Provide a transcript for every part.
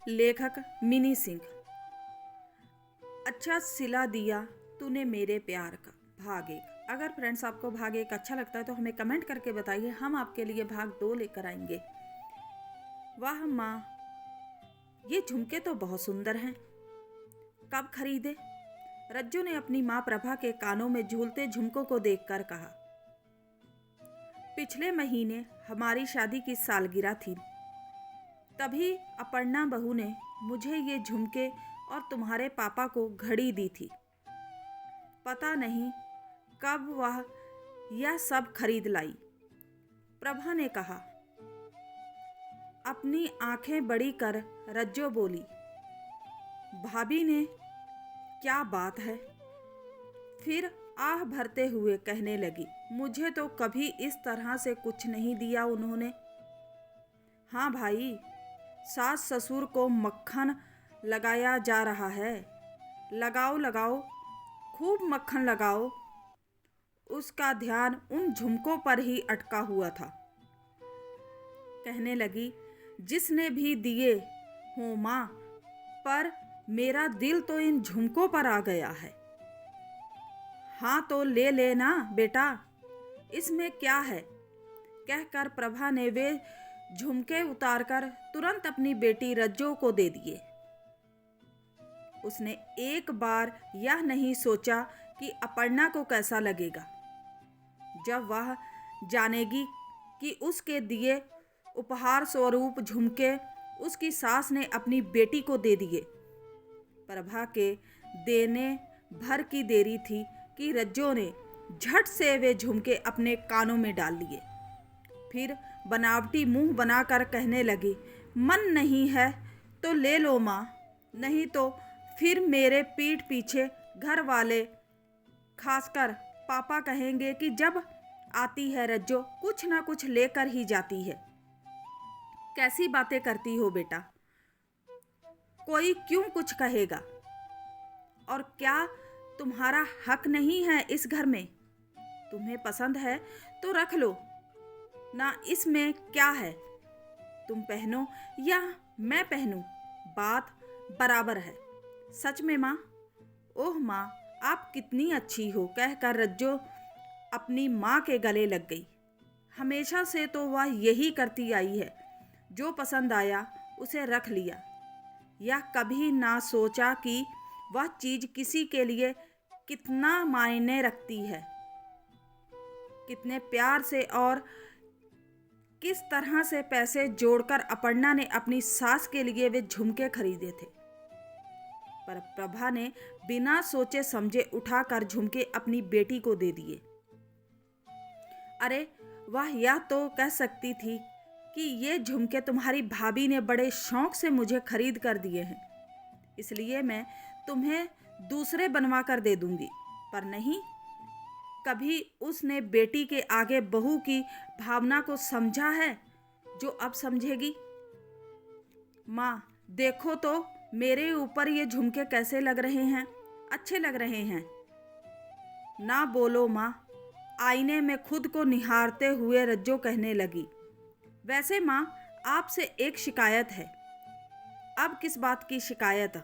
लेखक मिनी सिंह। अच्छा सिला दिया तूने मेरे प्यार का, भाग एक। अगर फ्रेंड्स आपको भाग एक अच्छा लगता है तो हमें कमेंट करके बताइए, हम आपके लिए भाग 2 लेकर आएंगे। वाह माँ, ये झुमके तो बहुत सुंदर हैं, कब खरीदे? रज्जू ने अपनी माँ प्रभा के कानों में झूलते झुमकों को देखकर कहा। पिछले महीने हमारी शादी की सालगिरह थी, तभी अपर्णा बहू ने मुझे ये झुमके और तुम्हारे पापा को घड़ी दी थी। पता नहीं कब वह यह सब खरीद लाई, प्रभा ने कहा। अपनी आंखें बड़ी कर रज्जो बोली। भाभी ने क्या बात है? फिर आह भरते हुए कहने लगी, मुझे तो कभी इस तरह से कुछ नहीं दिया उन्होंने। हाँ भाई, सास ससुर को मक्खन लगाया जा रहा है, लगाओ लगाओ, खूब मक्खन लगाओ। उसका ध्यान उन झुमकों पर ही अटका हुआ था। कहने लगी, जिसने भी दिए हो माँ, पर मेरा दिल तो इन झुमकों पर आ गया है। हाँ तो ले लेना बेटा, इसमें क्या है? कहकर प्रभा ने वे झुमके उतारकर तुरंत अपनी बेटी रज्जो को दे दिए। उसने एक बार यह नहीं सोचा कि अपर्णा को कैसा लगेगा जब वह जानेगी कि उसके दिए उपहार स्वरूप झुमके उसकी सास ने अपनी बेटी को दे दिए। प्रभा के देने भर की देरी थी कि रज्जो ने झट से वे झुमके अपने कानों में डाल लिए। फिर बनावटी मुंह बनाकर कहने लगी, मन नहीं है तो ले लो माँ, नहीं तो फिर मेरे पीठ पीछे घर वाले, खासकर पापा, कहेंगे कि जब आती है रज्जो कुछ ना कुछ लेकर ही जाती है। कैसी बातें करती हो बेटा, कोई क्यों कुछ कहेगा? और क्या तुम्हारा हक नहीं है इस घर में? तुम्हें पसंद है तो रख लो ना, इसमें क्या है? तुम पहनो या मैं पहनूं, बात बराबर है। सच में माँ? ओह माँ, आप कितनी अच्छी हो, कहकर रज्जो अपनी माँ के गले लग गई। हमेशा से तो वह यही करती आई है, जो पसंद आया उसे रख लिया। यह कभी ना सोचा कि वह चीज़ किसी के लिए कितना मायने रखती है, कितने प्यार से और किस तरह से पैसे जोड़कर अपर्णा ने अपनी सास के लिए वे झुमके खरीदे थे। पर प्रभा ने बिना सोचे समझे उठाकर झुमके अपनी बेटी को दे दिए। अरे वह यह तो कह सकती थी कि ये झुमके तुम्हारी भाभी ने बड़े शौक से मुझे खरीद कर दिए हैं, इसलिए मैं तुम्हें दूसरे बनवा कर दे दूंगी। पर नहीं, कभी उसने बेटी के आगे बहू की भावना को समझा है जो अब समझेगी। माँ देखो तो मेरे ऊपर ये झुमके कैसे लग रहे हैं, अच्छे लग रहे हैं ना? बोलो माँ, आईने में खुद को निहारते हुए रज्जो कहने लगी। वैसे माँ, आपसे एक शिकायत है। अब किस बात की शिकायत?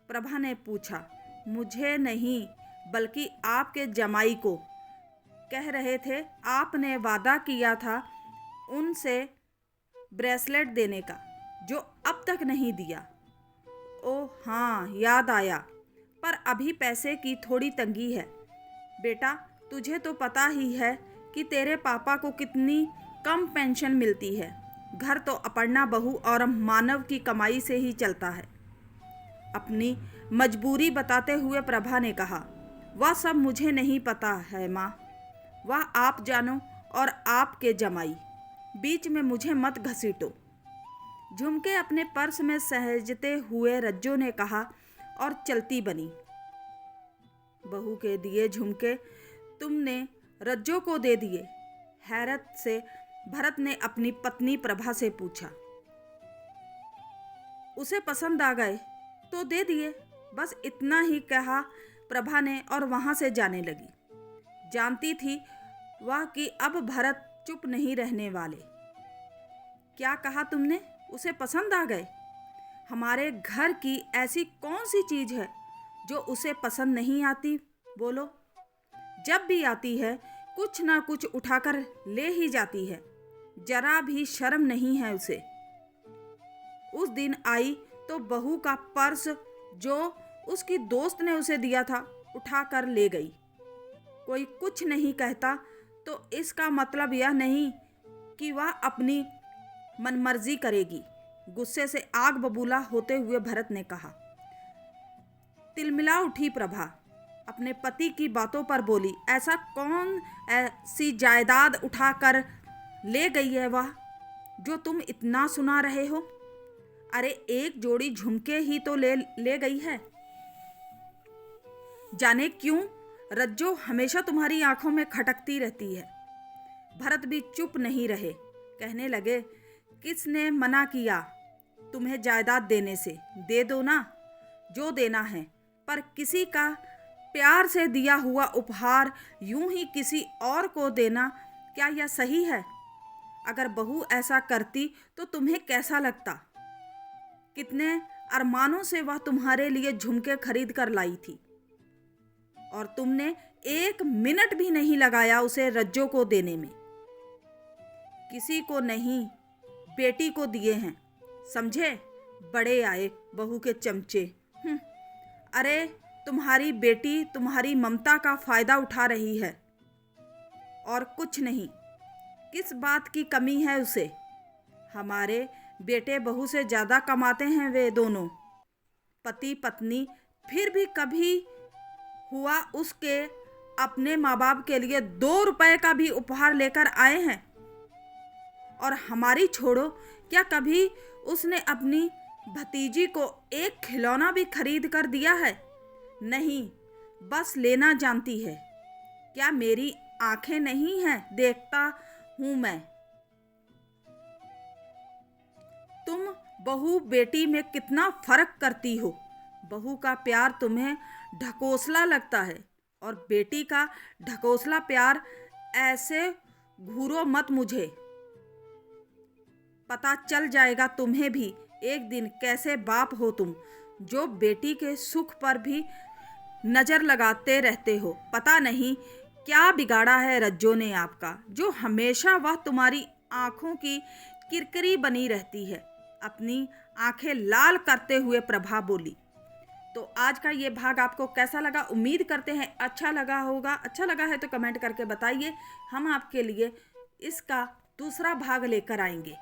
प्रभा ने पूछा। मुझे नहीं, बल्कि आपके जमाई को। कह रहे थे आपने वादा किया था उनसे ब्रेसलेट देने का, जो अब तक नहीं दिया। ओह हाँ, याद आया, पर अभी पैसे की थोड़ी तंगी है। बेटा तुझे तो पता ही है कि तेरे पापा को कितनी कम पेंशन मिलती है। घर तो अपर्णा बहू और मानव की कमाई से ही चलता है। अपनी मजबूरी बताते हुए प्रभा ने कहा, वह सब मुझे नहीं पता है माँ, वह आप जानो और आपके जमाई, बीच में मुझे मत घसीटो। झुमके अपने पर्स में सहेजते हुए रज्जो ने कहा और चलती बनी। बहू के दिए झुमके तुमने रज्जो को दे दिए? हैरत से भरत ने अपनी पत्नी प्रभा से पूछा। उसे पसंद आ गए तो दे दिए, बस इतना ही कहा प्रभा ने और वहां से जाने लगी। जानती थी वह कि अब भरत चुप नहीं रहने वाले। क्या कहा तुमने? उसे पसंद आ गए? हमारे घर की ऐसी कौन सी चीज़ है जो उसे पसंद नहीं आती? बोलो। जब भी आती है कुछ ना कुछ उठाकर ले ही जाती है, जरा भी शर्म नहीं है उसे। उस दिन आई तो बहू का पर्स जो उसकी दोस्त ने उसे दिया था उठाकर ले गई। कोई कुछ नहीं कहता तो इसका मतलब यह नहीं कि वह अपनी मनमर्जी करेगी। गुस्से से आग बबूला होते हुए भरत ने कहा। तिलमिला उठी प्रभा, अपने पति की बातों पर बोली। ऐसा कौन ऐसी जायदाद उठाकर ले गई है वह जो तुम इतना सुना रहे हो? अरे एक जोड़ी झुमके ही तो ले गई है। जाने क्यों रज्जो हमेशा तुम्हारी आंखों में खटकती रहती है। भरत भी चुप नहीं रहे, कहने लगे, किसने मना किया तुम्हें जायदाद देने से? दे दो ना जो देना है, पर किसी का प्यार से दिया हुआ उपहार यूं ही किसी और को देना क्या यह सही है? अगर बहू ऐसा करती तो तुम्हें कैसा लगता? कितने अरमानों से वह तुम्हारे लिए झुमके खरीद कर लाई थी और तुमने 1 मिनट भी नहीं लगाया उसे रज्जो को देने में। किसी को नहीं, बेटी को दिए हैं, समझे? बड़े आए बहू के चमचे। अरे तुम्हारी बेटी तुम्हारी ममता का फायदा उठा रही है और कुछ नहीं। किस बात की कमी है उसे? हमारे बेटे बहू से ज़्यादा कमाते हैं वे दोनों पति पत्नी, फिर भी कभी हुआ उसके अपने माँ बाप के लिए 2 रुपए का भी उपहार लेकर आए हैं? और हमारी छोड़ो, क्या कभी उसने अपनी भतीजी को एक खिलौना भी खरीद कर दिया है? नहीं, बस लेना जानती है। क्या मेरी आंखें नहीं हैं? देखता हूं मैं। तुम बहू बेटी में कितना फर्क करती हो। बहू का प्यार तुम्हें ढकोसला लगता है और बेटी का ढकोसला प्यार। ऐसे घूरो मत, मुझे पता चल जाएगा तुम्हें भी एक दिन कैसे बाप हो तुम, जो बेटी के सुख पर भी नज़र लगाते रहते हो। पता नहीं क्या बिगाड़ा है रज्जो ने आपका, जो हमेशा वह तुम्हारी आंखों की किरकिरी बनी रहती है। अपनी आंखें लाल करते हुए प्रभा बोली। तो आज का ये भाग आपको कैसा लगा? उम्मीद करते हैं अच्छा लगा होगा। अच्छा लगा है तो कमेंट करके बताइए, हम आपके लिए इसका दूसरा भाग लेकर आएंगे।